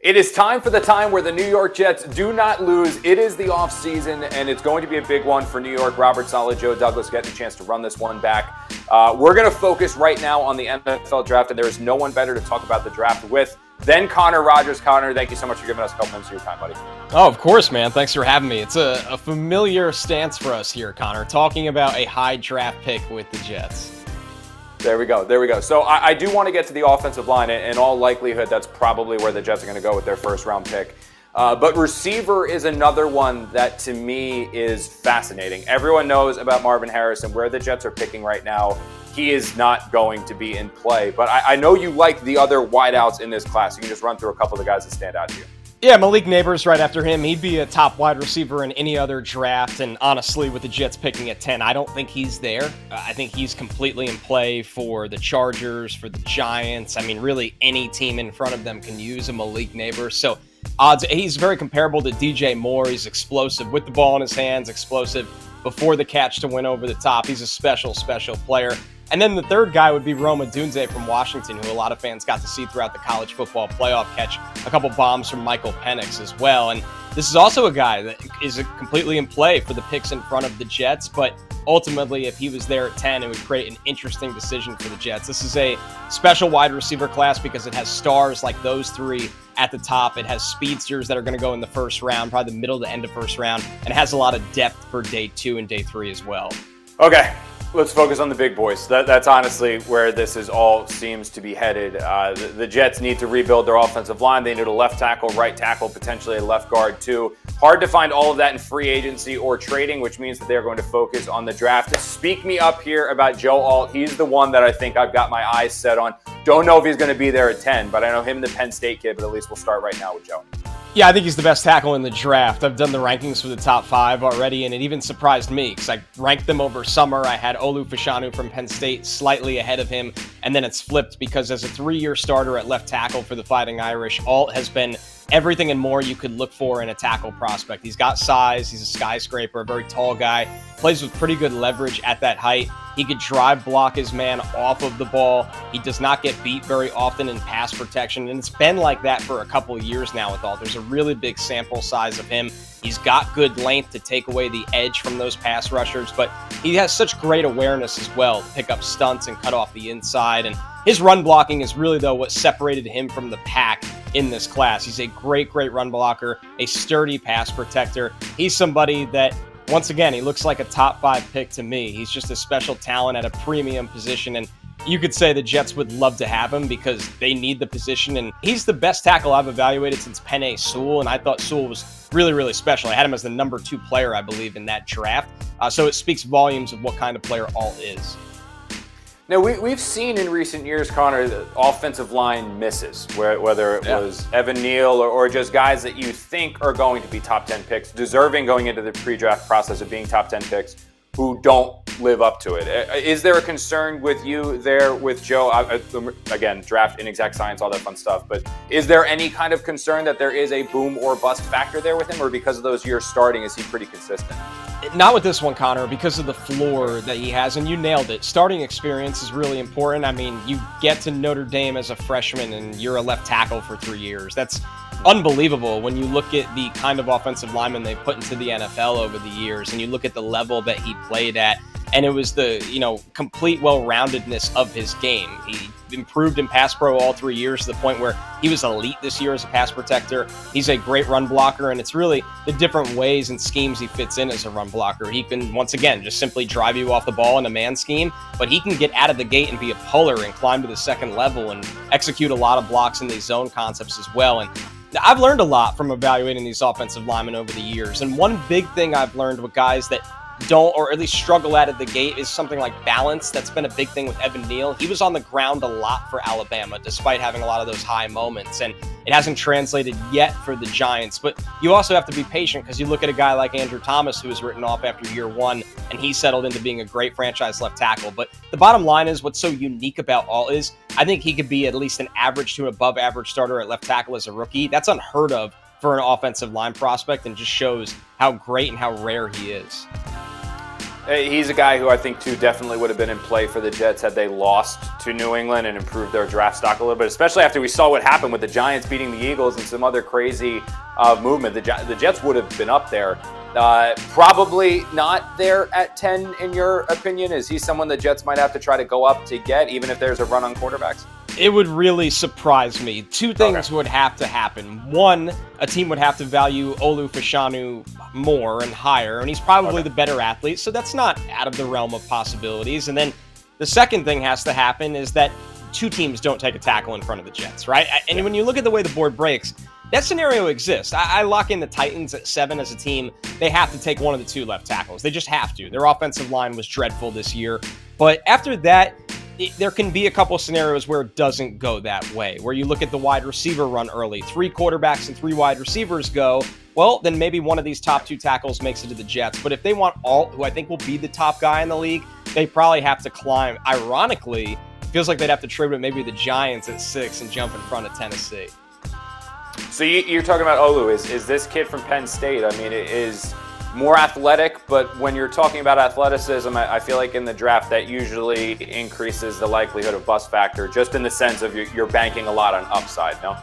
It is time for the time where the New York Jets do not lose. It is the offseason, and it's going to be a big one for New York. Robert Saleh, Joe Douglas getting a chance to run this one back. We're going to focus right now on the NFL draft, and there is no one better to talk about the draft with than Connor Rogers. Connor, thank you so much for giving us a couple minutes of your time, buddy. Oh, of course, man. Thanks for having me. It's a familiar stance for us here, Connor, talking about a high draft pick with the Jets. There we go. So I do want to get to the offensive line. In all likelihood, that's probably where the Jets are going to go with their first-round pick. But receiver is another one that, to me, is fascinating. Everyone knows about Marvin Harrison, where the Jets are picking right now. He is not going to be in play. But I know you like the other wideouts in this class. You can just run through a couple of the guys that stand out to you. Yeah, Malik Nabors right after him. He'd be a top wide receiver in any other draft. And honestly, with the Jets picking at 10, I don't think he's there. I think he's completely in play for the Chargers, for the Giants. I mean, really any team in front of them can use a Malik Nabors. So odds, he's very comparable to DJ Moore. He's explosive with the ball in his hands, explosive before the catch to win over the top. He's a special player. And then the third guy would be Odunze from Washington, who a lot of fans got to see throughout the college football playoff, catch a couple bombs from Michael Penix as well. And this is also a guy that is completely in play for the picks in front of the Jets, but ultimately, if he was there at 10, it would create an interesting decision for the Jets. This is a special wide receiver class because it has stars like those three at the top. It has speedsters that are going to go in the first round, probably the middle to end of first round, and it has a lot of depth for day 2 and day 3 as well. Okay. Let's focus on the big boys. That's honestly where this is all seems to be headed. The Jets need to rebuild their offensive line. They need a left tackle, right tackle, potentially a left guard too. Hard to find all of that in free agency or trading, which means that they're going to focus on the draft. Speak me up here about Joe Alt. He's the one that I think I've got my eyes set on. Don't know if he's going to be there at 10, but I know him and the Penn State kid, but at least we'll start right now with Joe. Yeah, I think he's the best tackle in the draft. I've done the rankings for the top 5 already, and it even surprised me because I ranked them over summer. I had Olu Fashanu from Penn State slightly ahead of him, and then it's flipped because as a 3-year starter at left tackle for the Fighting Irish, Alt has been everything and more you could look for in a tackle prospect. He's got size, he's a skyscraper, a very tall guy, plays with pretty good leverage at that height. He could drive block his man off of the ball. He does not get beat very often in pass protection, and it's been like that for a couple of years now with Alt. There's a really big sample size of him. He's got good length to take away the edge from those pass rushers, but he has such great awareness as well to pick up stunts and cut off the inside. And his run blocking is really, though, what separated him from the pack in this class. He's a great run blocker, a sturdy pass protector. He's somebody that, once again, he looks like a top 5 pick to me. He's just a special talent at a premium position, and you could say the Jets would love to have him because they need the position, and he's the best tackle I've evaluated since Penei Sewell, and I thought Sewell was really special. I had him as the number 2 player, I believe, in that draft, so it speaks volumes of what kind of player Alt is. Now, we've seen in recent years, Connor, the offensive line misses, whether it was Evan Neal or just guys that you think are going to be top 10 picks, deserving going into the pre-draft process of being top 10 picks, who don't live up to it. Is there a concern with you there with Joe? Again, draft, inexact science, all that fun stuff, but is there any kind of concern that there is a boom or bust factor there with him, or because of those years starting, is he pretty consistent? Not with this one, Connor, because of the floor that he has, and you nailed it. Starting experience is really important. I mean, you get to Notre Dame as a freshman, and you're a left tackle for 3 years. That's unbelievable when you look at the kind of offensive lineman they put into the NFL over the years, and you look at the level that he played at, and it was the, complete well-roundedness of his game. He improved in pass pro all 3 years to the point where he was elite this year as a pass protector. He's a great run blocker, and it's really the different ways and schemes he fits in as a run blocker. He can, once again, just simply drive you off the ball in a man scheme, but he can get out of the gate and be a puller and climb to the second level and execute a lot of blocks in these zone concepts as well. And I've learned a lot from evaluating these offensive linemen over the years, and one big thing I've learned with guys that don't, or at least struggle out of the gate, is something like balance. That's been a big thing with Evan Neal. He was on the ground a lot for Alabama, despite having a lot of those high moments, and it hasn't translated yet for the Giants. But you also have to be patient because you look at a guy like Andrew Thomas, who was written off after year 1, and he settled into being a great franchise left tackle. But the bottom line is, what's so unique about Alt is, I think he could be at least an average to above average starter at left tackle as a rookie. That's unheard of for an offensive line prospect, and just shows how great and how rare he is. He's a guy who I think, too, definitely would have been in play for the Jets had they lost to New England and improved their draft stock a little bit, especially after we saw what happened with the Giants beating the Eagles and some other crazy movement. The Jets would have been up there. Probably not there at 10, in your opinion. Is he someone the Jets might have to try to go up to get, even if there's a run on quarterbacks? It would really surprise me. Two things would have to happen. One, a team would have to value Olu Fashanu more and higher, and he's probably the better athlete, so that's not out of the realm of possibilities. And then the second thing has to happen is that two teams don't take a tackle in front of the Jets, right? And when you look at the way the board breaks, that scenario exists. I lock in the Titans at 7 as a team. They have to take one of the two left tackles. They just have to. Their offensive line was dreadful this year. But after that, there can be a couple of scenarios where it doesn't go that way, where you look at the wide receiver run early. 3 quarterbacks and 3 wide receivers go. Well, then maybe one of these top 2 tackles makes it to the Jets. But if they want Alt, who I think will be the top guy in the league, they probably have to climb. Ironically, it feels like they'd have to trade with maybe the Giants at 6 and jump in front of Tennessee. So you're talking about Olu. Is this kid from Penn State? I mean, it is more athletic, but when you're talking about athleticism, I feel like in the draft that usually increases the likelihood of bust factor, just in the sense of you're banking a lot on upside, no?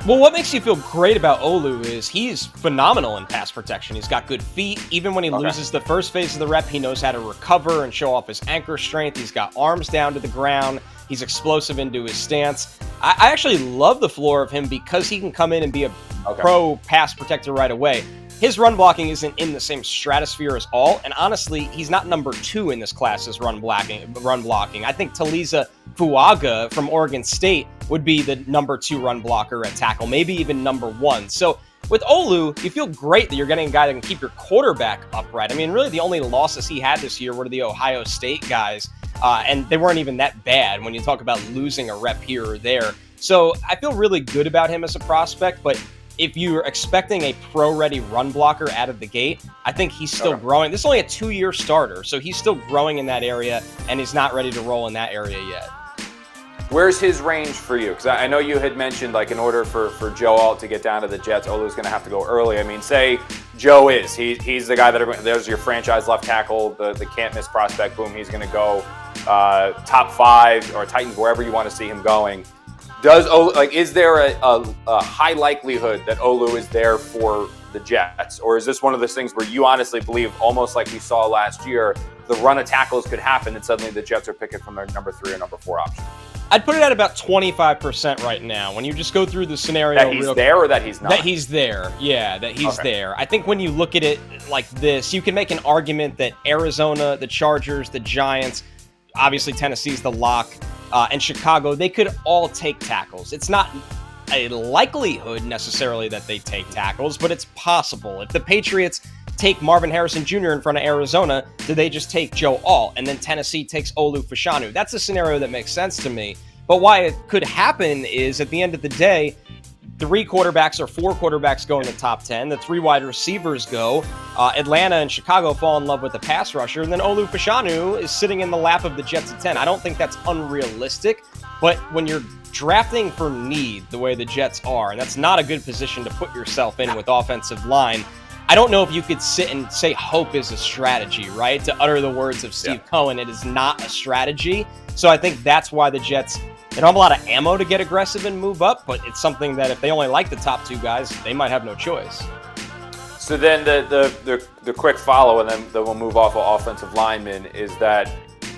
Well, what makes you feel great about Olu is he's phenomenal in pass protection. He's got good feet. Even when he loses the first phase of the rep, he knows how to recover and show off his anchor strength. He's got arms down to the ground. He's explosive into his stance. I actually love the floor of him because he can come in and be a pro pass protector right away. His run blocking isn't in the same stratosphere as Alt, and honestly, he's not number 2 in this class as run blocking. I think Taliese Fuaga from Oregon State would be the number 2 run blocker at tackle, maybe even number 1. So with Olu, you feel great that you're getting a guy that can keep your quarterback upright. I mean, really the only losses he had this year were to the Ohio State guys, and they weren't even that bad when you talk about losing a rep here or there. So I feel really good about him as a prospect, but if you're expecting a pro-ready run blocker out of the gate, I think he's still growing. This is only a 2-year starter, so he's still growing in that area, and he's not ready to roll in that area yet. Where's his range for you? Because I know you had mentioned, like, in order for Joe Alt to get down to the Jets, Olu's going to have to go early. I mean, say Joe is. He's the guy there's your franchise left tackle, the can't-miss prospect. Boom, he's going to go top 5 or Titans, wherever you want to see him going. Is there a high likelihood that Olu is there for the Jets? Or is this one of those things where you honestly believe, almost like we saw last year, the run of tackles could happen and suddenly the Jets are picking from their number 3 or number 4 option? I'd put it at about 25% right now. When you just go through the scenario. That he's there or that he's not? That he's there. Yeah, that he's there. I think when you look at it like this, you can make an argument that Arizona, the Chargers, the Giants, obviously Tennessee's the lock, and Chicago, they could all take tackles. It's not a likelihood necessarily that they take tackles, but it's possible. If the Patriots take Marvin Harrison Jr. in front of Arizona, do they just take Joe Alt? And then Tennessee takes Olu Fashanu. That's a scenario that makes sense to me. But why it could happen is, at the end of the day, 3 quarterbacks or 4 quarterbacks go in the top 10. The 3 wide receivers go. Atlanta and Chicago fall in love with the pass rusher. And then Olu Fashanu is sitting in the lap of the Jets at 10. I don't think that's unrealistic. But when you're drafting for need the way the Jets are, and that's not a good position to put yourself in with offensive line, I don't know if you could sit and say hope is a strategy, right? To utter the words of Steve Cohen, it is not a strategy. So I think that's why the Jets, they don't have a lot of ammo to get aggressive and move up, but it's something that if they only like the top 2 guys, they might have no choice. So then the quick follow, and then we'll move off of offensive linemen, is that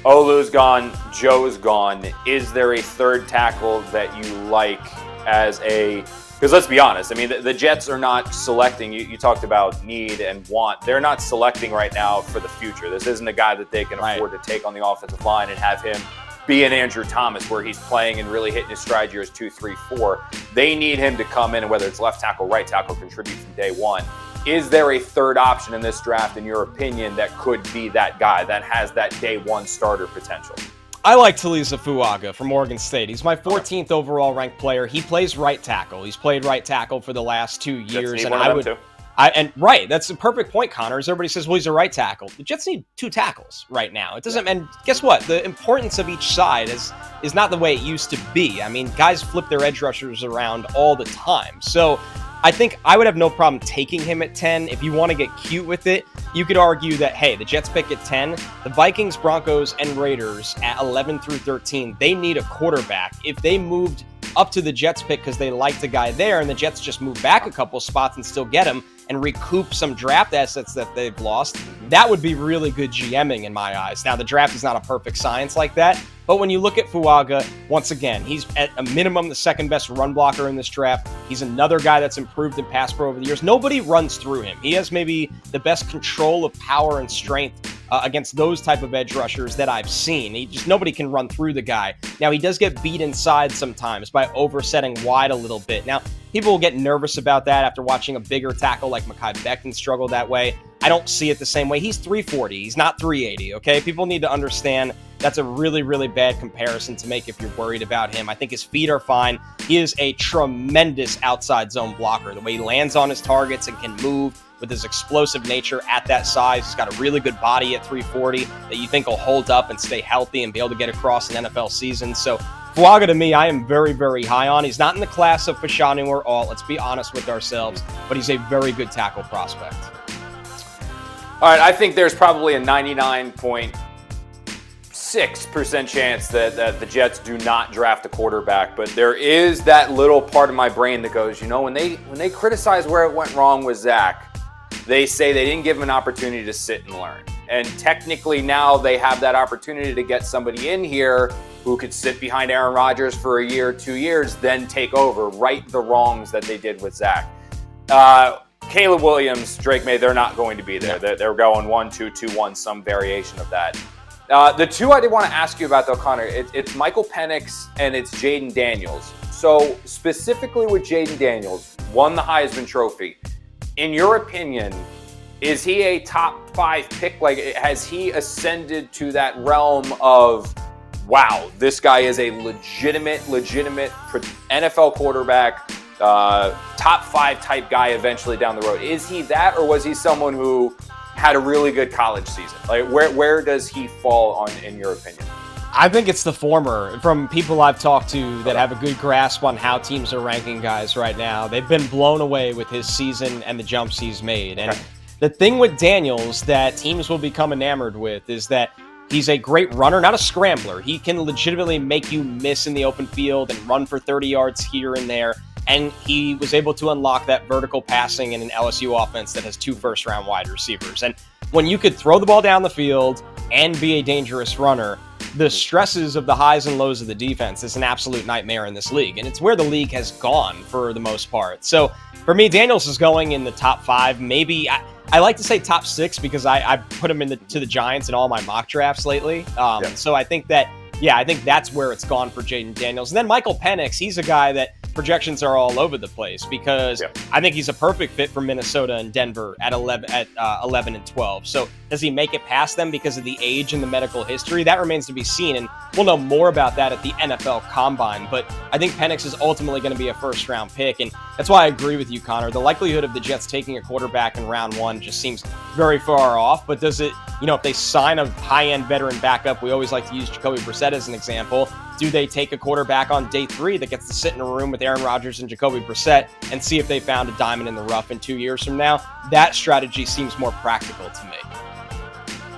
Olu's gone, Joe's gone. Is there a third tackle that you like as a... Because let's be honest, I mean, the Jets are not selecting. You talked about need and want. They're not selecting right now for the future. This isn't a guy that they can afford to take on the offensive line and have him be an Andrew Thomas where he's playing and really hitting his stride years 2, 3, 4. They need him to come in, and whether it's left tackle, right tackle, contribute from day one. Is there a third option in this draft, in your opinion, that could be that guy that has that day 1 starter potential? I like Taliese Fuaga from Oregon State. He's my 14th overall ranked player. He plays right tackle. He's played right tackle for the last 2 years. That's a perfect point, Connor. As everybody says, well, he's a right tackle. The Jets need 2 tackles right now. It doesn't, and guess what? The importance of each side is not the way it used to be. I mean, guys flip their edge rushers around all the time. So I think I would have no problem taking him at 10. If you want to get cute with it, you could argue that, hey, the Jets pick at 10, the Vikings, Broncos, and Raiders at 11 through 13, they need a quarterback. If they moved up to the Jets pick because they liked the guy there and the Jets just move back a couple spots and still get him and recoup some draft assets that they've lost, that would be really good GMing in my eyes. Now, the draft is not a perfect science like that, but when you look at Fuaga, once again, he's at a minimum the second best run blocker in this draft. He's another guy that's improved in pass pro over the years. Nobody runs through him. He has maybe the best control of power and strength against those type of edge rushers that I've seen. Nobody can run through the guy. Now, he does get beat inside sometimes by oversetting wide a little bit. Now, people will get nervous about that after watching a bigger tackle like Mekhi Becton struggle that way. I don't see it the same way. He's 340. He's not 380, okay? People need to understand that's a really, really bad comparison to make if you're worried about him. I think his feet are fine. He is a tremendous outside zone blocker. The way he lands on his targets and can move with his explosive nature at that size. He's got a really good body at 340 that you think will hold up and stay healthy and be able to get across an NFL season. So Fuaga, to me, I am very, very high on. He's not in the class of Fashanu or Alt. Let's be honest with ourselves, but he's a very good tackle prospect. All right, I think there's probably a 99.6% chance that the Jets do not draft a quarterback, but there is that little part of my brain that goes, when they criticize where it went wrong with Zach, they say they didn't give him an opportunity to sit and learn. And technically now they have that opportunity to get somebody in here who could sit behind Aaron Rodgers for a year, 2 years, then take over, right the wrongs that they did with Zach. Caleb Williams, Drake May, they're not going to be there. They're going 1-2-2-1, some variation of that. The two I did want to ask you about, though, Connor, it's Michael Penix and it's Jaden Daniels. So specifically with Jaden Daniels, won the Heisman Trophy. In your opinion, is he a top 5 pick? Like, has he ascended to that realm of, wow, this guy is a legitimate NFL quarterback, top 5 type guy eventually down the road? Is he that, or was he someone who had a really good college season? Like, where does he fall in your opinion? I think it's the former. From people I've talked to that have a good grasp on how teams are ranking guys right now, they've been blown away with his season and the jumps he's made. And the thing with Daniels that teams will become enamored with is that he's a great runner, not a scrambler. He can legitimately make you miss in the open field and run for 30 yards here and there. And he was able to unlock that vertical passing in an LSU offense that has 2 first-round wide receivers. And when you could throw the ball down the field and be a dangerous runner, the stresses of the highs and lows of the defense is an absolute nightmare in this league. And it's where the league has gone for the most part. So for me, Daniels is going in the top 5, maybe. I like to say top 6 because I put him to the Giants in all my mock drafts lately. So I think that, I think that's where it's gone for Jaden Daniels. And then Michael Penix, he's a guy that projections are all over the place because I think he's a perfect fit for Minnesota and Denver at 11 and 12. So does he make it past them because of the age and the medical history? That remains to be seen, and we'll know more about that at the NFL Combine. But I think Penix is ultimately going to be a first-round pick, and that's why I agree with you, Connor. The likelihood of the Jets taking a quarterback in round 1 just seems very far off. But does it, if they sign a high-end veteran backup, we always like to use Jacoby Brissett as an example. Do they take a quarterback on day 3 that gets to sit in a room with Aaron Rodgers and Jacoby Brissett and see if they found a diamond in the rough in 2 years from now? That strategy seems more practical to me.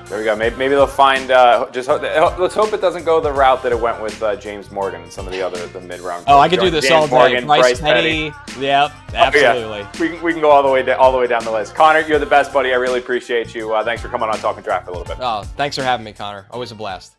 There we go. Maybe they'll find. Let's hope it doesn't go the route that it went with James Morgan and some of the mid-round. Oh, I could do this James all day. Morgan, Bryce Petty. Yep, absolutely. We can go all the way down the list. Connor, you're the best, buddy. I really appreciate you. Thanks for coming on Talking Draft a little bit. Oh, thanks for having me, Connor. Always a blast.